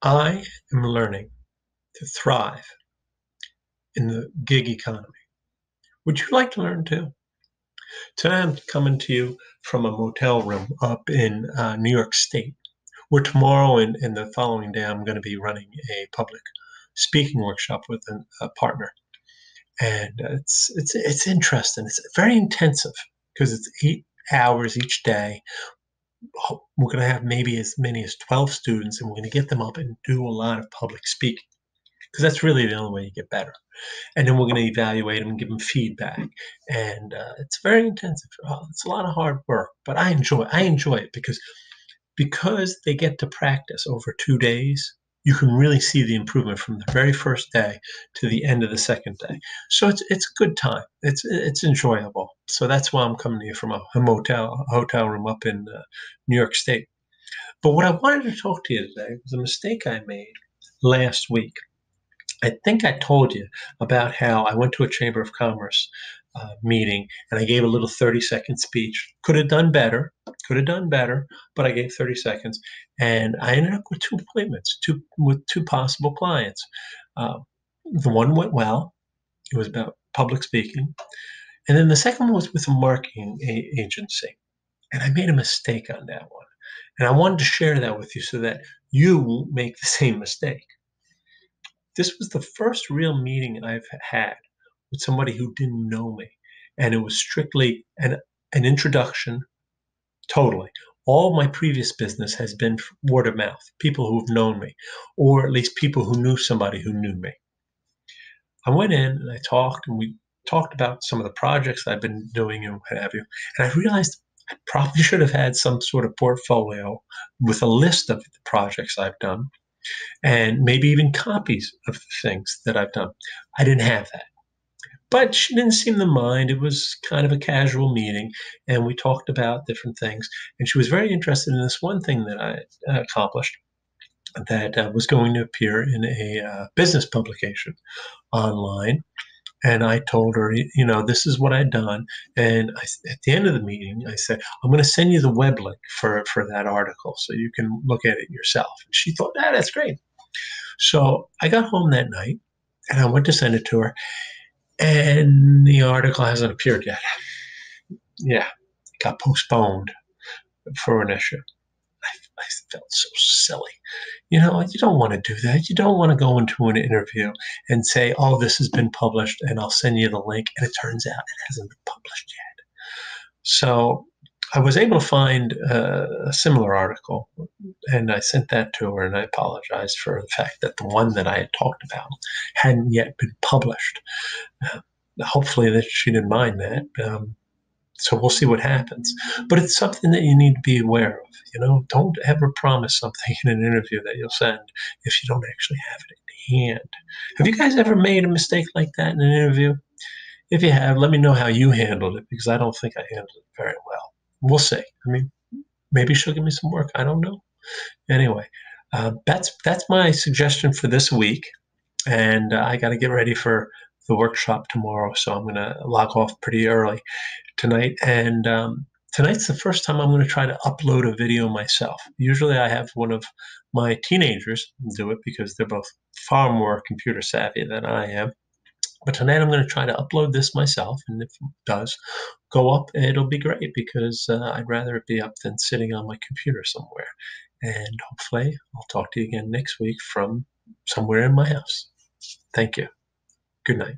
I am learning to thrive in the gig economy. Would you like to learn too? Today I'm coming to you from a motel room up in New York State, where tomorrow and the following day I'm going to be running a public speaking workshop with a partner. And it's interesting. It's very intensive because it's 8 hours each day. We're going to have maybe as many as 12 students, and we're going to get them up and do a lot of public speaking because that's really the only way you get better. And then we're going to evaluate them and give them feedback. And it's very intensive. It's a lot of hard work, but I enjoy it because they get to practice over 2 days. You can really see the improvement from the very first day to the end of the second day. So it's a good time. It's enjoyable. So that's why I'm coming to you from a hotel room up in New York State. But what I wanted to talk to you today was a mistake I made last week. I think I told you about how I went to a Chamber of Commerce meeting and I gave a little 30-second speech. Could have done better, but I gave 30 seconds. And I ended up with two appointments, with two possible clients. Uh, the one went well. It was about public speaking. And then the second one was with a marketing agency. And I made a mistake on that one. And I wanted to share that with you so that you won't make the same mistake. This was the first real meeting I've had with somebody who didn't know me. And it was strictly an introduction, totally. All my previous business has been word of mouth, people who have known me, or at least people who knew somebody who knew me. I went in and I talked, and we talked about some of the projects I've been doing and what have you. And I realized I probably should have had some sort of portfolio with a list of the projects I've done and maybe even copies of the things that I've done. I didn't have that. But she didn't seem to mind. It was kind of a casual meeting, and we talked about different things. And she was very interested in this one thing that I accomplished that was going to appear in a business publication online. And I told her, this is what I'd done. And at the end of the meeting, I said, I'm going to send you the web link for that article so you can look at it yourself. And she thought, that's great. So I got home that night and I went to send it to her, and the article hasn't appeared yet. Yeah, it got postponed for an issue. I felt so silly. You don't want to do that. You don't want to go into an interview and say, oh, this has been published and I'll send you the link. And it turns out it hasn't been published yet. So I was able to find a similar article, and I sent that to her, and I apologized for the fact that the one that I had talked about hadn't yet been published. Hopefully that she didn't mind that. So we'll see what happens. But it's something that you need to be aware of. Don't ever promise something in an interview that you'll send if you don't actually have it in hand. Have you guys ever made a mistake like that in an interview? If you have, let me know how you handled it, because I don't think I handled it very well. We'll see. I mean, maybe she'll give me some work. I don't know. Anyway, that's my suggestion for this week, and I got to get ready for the workshop tomorrow, so I'm going to log off pretty early tonight. And tonight's the first time I'm going to try to upload a video myself. Usually I have one of my teenagers do it because they're both far more computer savvy than I am. But tonight I'm going to try to upload this myself, and if it does go up, it'll be great because I'd rather it be up than sitting on my computer somewhere. And hopefully I'll talk to you again next week from somewhere in my house. Thank you. Good night.